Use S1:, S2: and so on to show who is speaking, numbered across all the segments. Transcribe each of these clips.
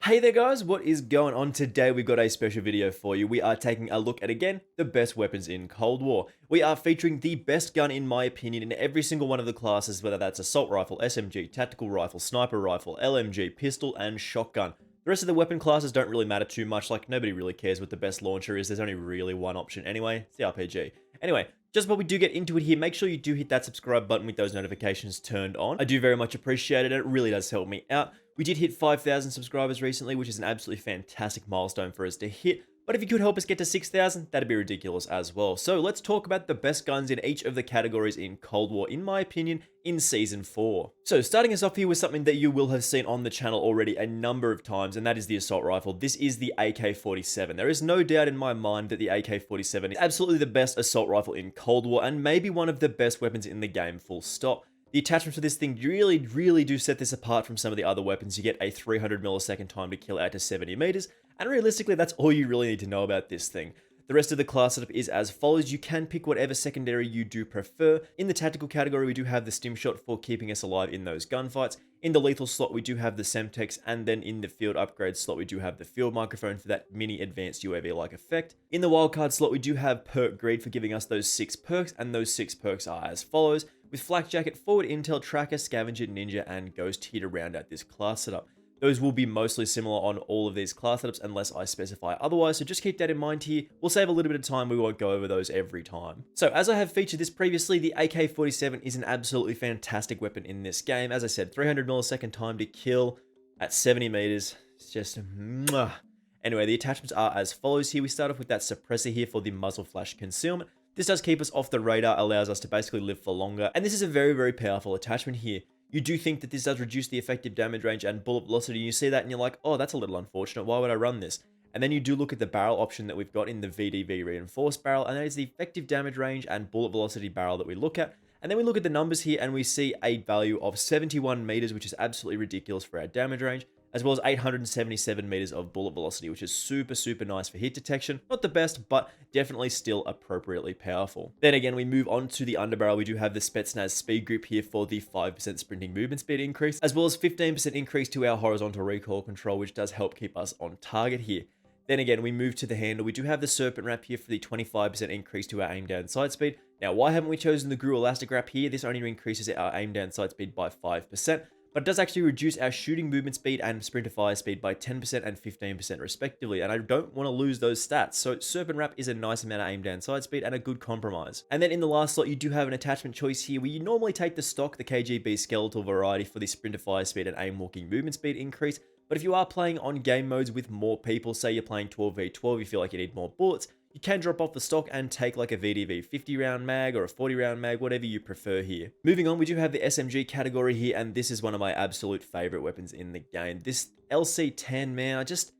S1: Hey there guys, what is going on? Today we've got a special video for you. We are taking a look at, again, the best weapons in Cold War. We are featuring the best gun in my opinion in every single one of the classes, whether that's assault rifle, SMG, tactical rifle, sniper rifle, LMG, pistol, and shotgun. The rest of the weapon classes don't really matter too much, like nobody really cares what the best launcher is. There's only really one option anyway, it's the RPG. Anyway, just before we do get into it here, make sure you do hit that subscribe button with those notifications turned on. I do very much appreciate it, it really does help me out. We did hit 5,000 subscribers recently, which is an absolutely fantastic milestone for us to hit. But if you could help us get to 6,000, that'd be ridiculous as well. So let's talk about the best guns in each of the categories in Cold War, in my opinion, in Season 4. So starting us off here with something that you will have seen on the channel already a number of times, and that is the assault rifle. This is the AK-47. There is no doubt in my mind that the AK-47 is absolutely the best assault rifle in Cold War, and maybe one of the best weapons in the game, full stop. The attachments for this thing really do set this apart from some of the other weapons. You get a 300 millisecond time to kill out to 70 meters, and realistically, that's all you really need to know about this thing. The rest of the class setup is as follows. You can pick whatever secondary you do prefer. In the tactical category, we do have the stim shot for keeping us alive in those gunfights. In the lethal slot, we do have the Semtex, and then in the field upgrade slot, we do have the field microphone for that mini advanced UAV-like effect. In the wildcard slot, we do have perk greed for giving us those 6 perks, and those 6 perks are as follows, with flak jacket, forward intel, tracker, scavenger, ninja, and ghost here to round out this class setup. Those will be mostly similar on all of these class setups unless I specify otherwise, so just keep that in mind here. We'll save a little bit of time, we won't go over those every time. So as I have featured this previously, the AK-47 is an absolutely fantastic weapon in this game. As I said, 300 millisecond time to kill at 70 meters. It's just mwah. Anyway, the attachments are as follows here. We start off with that suppressor here for the muzzle flash concealment. This does keep us off the radar, allows us to basically live for longer, and this is a very powerful attachment here. You do think that this does reduce the effective damage range and bullet velocity. You see that and you're like, oh, that's a little unfortunate. Why would I run this? And then you do look at the barrel option that we've got in the VDV reinforced barrel, and that is the effective damage range and bullet velocity barrel that we look at. And then we look at the numbers here and we see a value of 71 meters, which is absolutely ridiculous for our damage range, as well as 877 meters of bullet velocity, which is super nice for hit detection. Not the best, but definitely still appropriately powerful. Then again, we move on to the underbarrel. We do have the Spetsnaz speed grip here for the 5% sprinting movement speed increase, as well as 15% increase to our horizontal recoil control, which does help keep us on target here. Then again, we move to the handle. We do have the Serpent Wrap here for the 25% increase to our aim down sight speed. Now, why haven't we chosen the GRU Elastic Wrap here? This only increases our aim down sight speed by 5%. But it does actually reduce our shooting movement speed and sprint to fire speed by 10% and 15% respectively, and I don't want to lose those stats, so Serpent Wrap is a nice amount of aim down sight speed and a good compromise. And then in the last slot, you do have an attachment choice here where you normally take the stock, the KGB skeletal variety for the sprint to fire speed and aim walking movement speed increase, but if you are playing on game modes with more people, say you're playing 12v12, you feel like you need more bullets, you can drop off the stock and take like a VDV 50 round mag or a 40 round mag, whatever you prefer here. Moving on, we do have the SMG category here, and this is one of my absolute favorite weapons in the game. This LC10, man, I just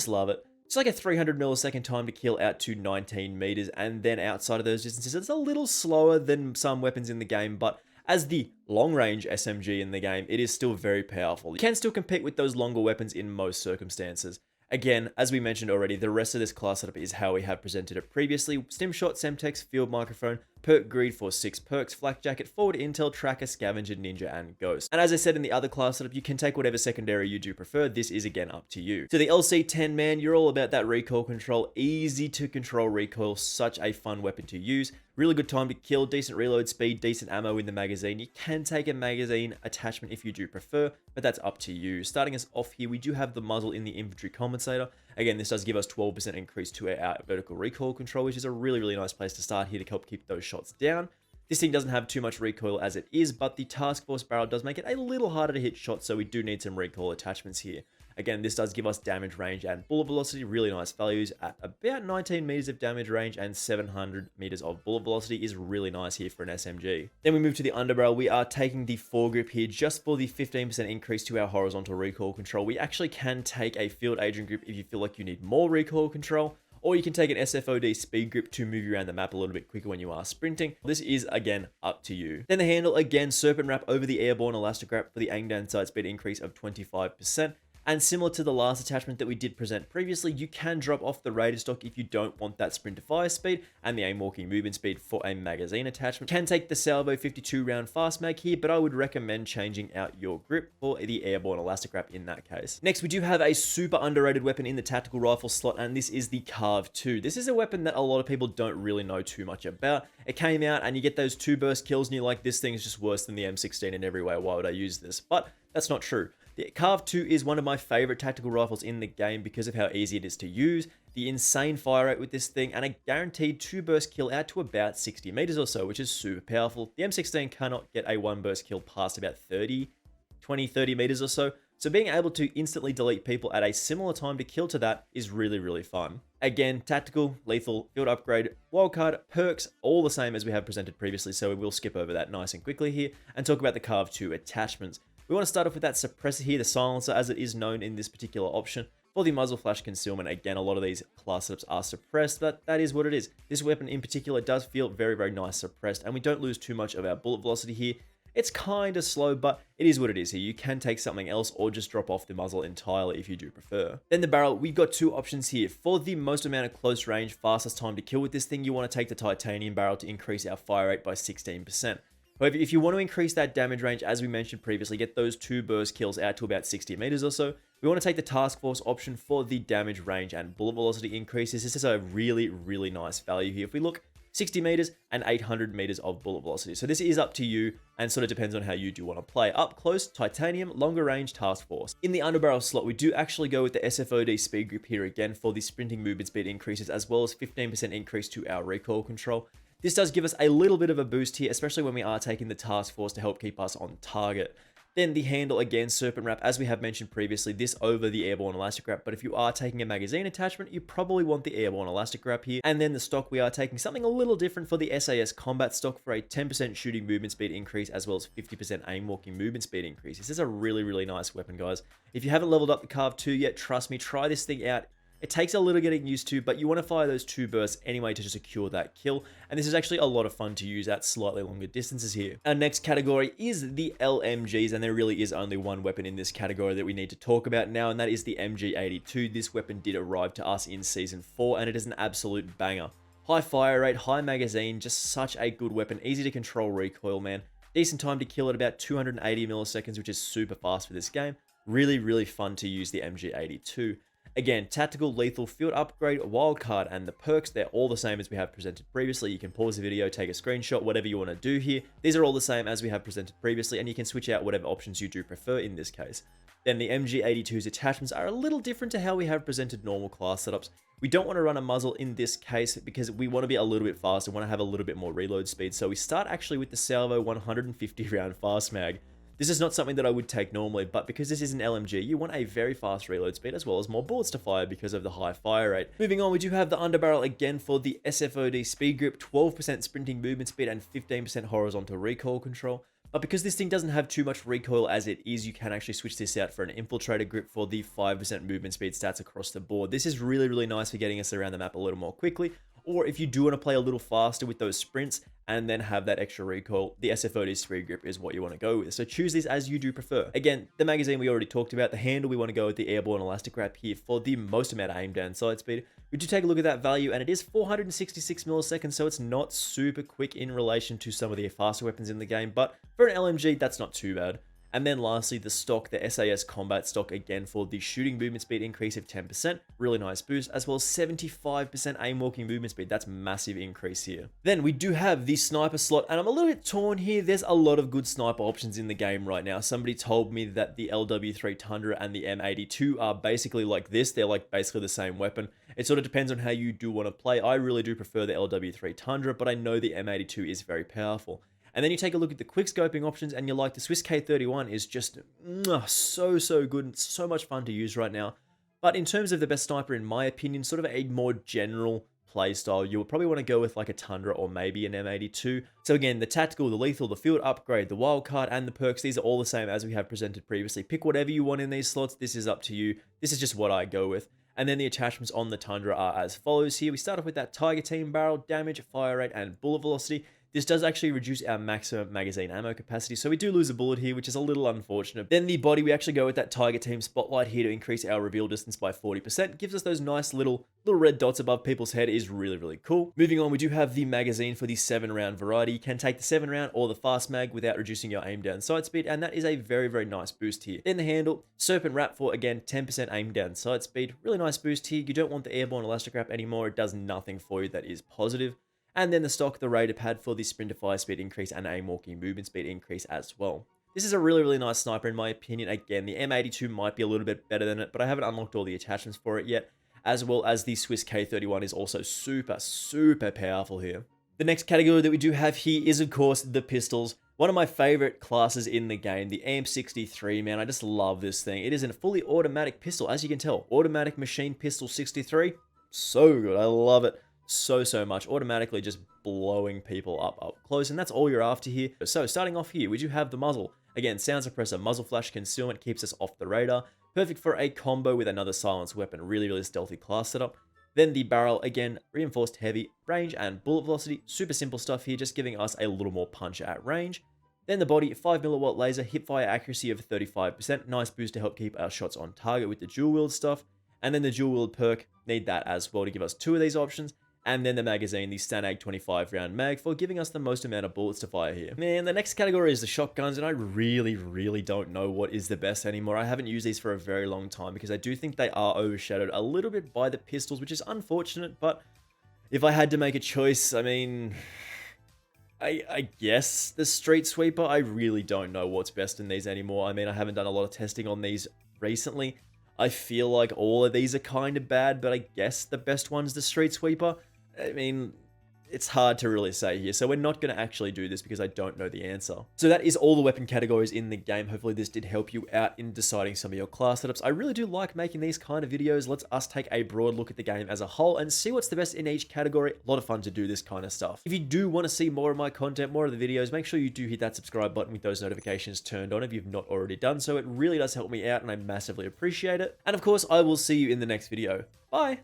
S1: love it. It's like a 300 millisecond time to kill out to 19 meters, and then outside of those distances, it's a little slower than some weapons in the game, but as the long-range SMG in the game, it is still very powerful. You can still compete with those longer weapons in most circumstances. Again, as we mentioned already, the rest of this class setup is how we have presented it previously. Stim shot, Semtex, field microphone, perk greed for 6 perks, flak jacket, forward intel, tracker, scavenger, ninja, and ghost. And as I said in the other class setup, you can take whatever secondary you do prefer. This is again up to you. So the LC10, man, you're all about that recoil control. Easy to control recoil, such a fun weapon to use. Really good time to kill, decent reload speed, decent ammo in the magazine. You can take a magazine attachment if you do prefer, but that's up to you. Starting us off here, we do have the muzzle in the infantry compensator. Again, this does give us 12% increase to our vertical recoil control, which is a really nice place to start here to help keep those shots down. This thing doesn't have too much recoil as it is, but the Task Force barrel does make it a little harder to hit shots, so we do need some recoil attachments here. Again, this does give us damage range and bullet velocity, really nice values at about 19 meters of damage range and 700 meters of bullet velocity is really nice here for an SMG. Then we move to the underbarrel. We are taking the foregrip here just for the 15% increase to our horizontal recoil control. We actually can take a field agent grip if you feel like you need more recoil control, or you can take an SFOD speed grip to move you around the map a little bit quicker when you are sprinting. This is, again, up to you. Then the handle, again, Serpent Wrap over the airborne elastic wrap for the aim down sight speed increase of 25%. And similar to the last attachment that we did present previously, you can drop off the Raider stock if you don't want that sprint to fire speed and the aim walking movement speed for a magazine attachment. You can take the Salvo 52 round fast mag here, but I would recommend changing out your grip for the airborne elastic wrap in that case. Next, we do have a super underrated weapon in the tactical rifle slot, and this is the Carve 2. This is a weapon that a lot of people don't really know too much about. It came out and you get those 2 burst kills and you're like, this thing is just worse than the M16 in every way. Why would I use this? But that's not true. The Carve 2 is one of my favorite tactical rifles in the game because of how easy it is to use, the insane fire rate with this thing, and a guaranteed 2 burst kill out to about 60 meters or so, which is super powerful. The M16 cannot get a 1 burst kill past about 30 meters or so. So being able to instantly delete people at a similar time to kill to that is really, really fun. Again, tactical, lethal, field upgrade, wildcard, perks, all the same as we have presented previously, so we will skip over that nice and quickly here and talk about the Carve 2 attachments. We want to start off with that suppressor here, the silencer as it is known in this particular option. For the muzzle flash concealment, again, a lot of these class setups are suppressed, but that is what it is. This weapon in particular does feel very, very nice suppressed, and we don't lose too much of our bullet velocity here. It's kind of slow, but it is what it is here. You can take something else or just drop off the muzzle entirely if you do prefer. Then the barrel, we've got 2 options here. For the most amount of close range, fastest time to kill with this thing, you want to take the titanium barrel to increase our fire rate by 16%. However, if you want to increase that damage range, as we mentioned previously, get those 2 burst kills out to about 60 meters or so, we want to take the Task Force option for the damage range and bullet velocity increases. This is a really, really nice value here. If we look, 60 meters and 800 meters of bullet velocity. So this is up to you and sort of depends on how you do want to play. Up close, titanium, longer range, Task Force. In the underbarrel slot, we do actually go with the SFOD speed grip here again for the sprinting movement speed increases, as well as 15% increase to our recoil control. This does give us a little bit of a boost here, especially when we are taking the Task Force to help keep us on target. Then the handle, again, Serpent Wrap, as we have mentioned previously, this over the Airborne Elastic Wrap, but if you are taking a magazine attachment, you probably want the Airborne Elastic Wrap here. And then the stock, we are taking something a little different for the SAS Combat stock for a 10% shooting movement speed increase, as well as 50% aim walking movement speed increase. This is a really, really nice weapon, guys. If you haven't leveled up the Carve 2 yet, trust me, try this thing out. It takes a little getting used to, but you want to fire those 2 bursts anyway to secure that kill. And this is actually a lot of fun to use at slightly longer distances here. Our next category is the LMGs, and there really is only one weapon in this category that we need to talk about now, and that is the MG82. This weapon did arrive to us in Season 4, and it is an absolute banger. High fire rate, high magazine, just such a good weapon. Easy to control recoil, man. Decent time to kill at about 280 milliseconds, which is super fast for this game. Really, really fun to use the MG82. Again, tactical, lethal, field upgrade, wildcard, and the perks, they're all the same as we have presented previously. You can pause the video, take a screenshot, whatever you want to do here. These are all the same as we have presented previously, and you can switch out whatever options you do prefer in this case. Then the MG82's attachments are a little different to how we have presented normal class setups. We don't want to run a muzzle in this case because we want to be a little bit faster, want to have a little bit more reload speed. So we start actually with the Salvo 150 round fast mag. This is not something that I would take normally, but because this is an LMG, you want a very fast reload speed as well as more bullets to fire because of the high fire rate. Moving on, we do have the underbarrel again for the SFOD speed grip, 12% sprinting movement speed and 15% horizontal recoil control. But because this thing doesn't have too much recoil as it is, you can actually switch this out for an infiltrator grip for the 5% movement speed stats across the board. This is really, really nice for getting us around the map a little more quickly. Or if you do want to play a little faster with those sprints and then have that extra recoil, the SFOD speed grip is what you want to go with. So choose this as you do prefer. Again, the magazine we already talked about. The handle, we want to go with the Airborne Elastic Wrap here for the most amount of aim down sight speed. We do take a look at that value, and it is 466 milliseconds, so it's not super quick in relation to some of the faster weapons in the game, but for an LMG, that's not too bad. And then lastly, the stock, the SAS Combat stock, again for the shooting movement speed increase of 10%, really nice boost, as well as 75% aim walking movement speed. That's massive increase here. Then we do have the sniper slot, and I'm a little bit torn here. There's a lot of good sniper options in the game right now. Somebody told me that the LW3 Tundra and the M82 are basically like this. They're like basically the same weapon. It sort of depends on how you do want to play. I really do prefer the LW3 Tundra, but I know the M82 is very powerful. And then you take a look at the quick scoping options, and you're like, the Swiss K31 is just so good and so much fun to use right now. But in terms of the best sniper, in my opinion, sort of a more general playstyle, you will probably want to go with like a Tundra or maybe an M82. So again, the tactical, the lethal, the field upgrade, the wildcard, and the perks, these are all the same as we have presented previously. Pick whatever you want in these slots. This is up to you. This is just what I go with. And then the attachments on the Tundra are as follows here. We start off with that Tiger Team barrel, damage, fire rate, and bullet velocity. This does actually reduce our maximum magazine ammo capacity, so we do lose a bullet here, which is a little unfortunate. Then the body, we actually go with that Tiger Team Spotlight here to increase our reveal distance by 40%. Gives us those nice little red dots above people's head, is really, really cool. Moving on, we do have the magazine for the 7-round variety. You can take the 7-round or the fast mag without reducing your aim down sight speed, and that is a very, very nice boost here. Then the handle, Serpent Wrap for, again, 10% aim down sight speed. Really nice boost here. You don't want the airborne elastic wrap anymore. It does nothing for you that is positive. And then the stock, the Raider pad for the sprint to fire speed increase and aim walking movement speed increase as well. This is a really, really nice sniper in my opinion. Again, the M82 might be a little bit better than it, but I haven't unlocked all the attachments for it yet, as well as the Swiss K31 is also super, super powerful here. The next category that we do have here is, of course, the pistols. One of my favorite classes in the game, the AM63, man. I just love this thing. It is a fully automatic pistol, as you can tell. Automatic machine pistol 63. So good. I love it so much. Automatically just blowing people up close, and that's all you're after here. So starting off here, we do have the muzzle. Again, sound suppressor, muzzle flash concealment, keeps us off the radar. Perfect for a combo with another silenced weapon. Really, really stealthy class setup. Then the barrel, again, reinforced heavy, range and bullet velocity. Super simple stuff here, just giving us a little more punch at range. Then the body, 5mm laser, hipfire accuracy of 35%. Nice boost to help keep our shots on target with the dual wield stuff. And then the dual wield perk, need that as well to give us 2 of these options. And then the magazine, the Stanag 25-round mag, for giving us the most amount of bullets to fire here. Man, the next category is the shotguns, and I really don't know what is the best anymore. I haven't used these for a very long time because I do think they are overshadowed a little bit by the pistols, which is unfortunate, but if I had to make a choice, I mean, I guess the Street Sweeper. I really don't know what's best in these anymore. I mean, I haven't done a lot of testing on these recently. I feel like all of these are kind of bad, but I guess the best one's the Street Sweeper. I mean, it's hard to really say here, so we're not going to actually do this because I don't know the answer. So that is all the weapon categories in the game. Hopefully this did help you out in deciding some of your class setups. I really do like making these kind of videos. Let's us take a broad look at the game as a whole and see what's the best in each category. A lot of fun to do this kind of stuff. If you do want to see more of my content, more of the videos, make sure you do hit that subscribe button with those notifications turned on if you've not already done so. It really does help me out and I massively appreciate it. And of course, I will see you in the next video. Bye!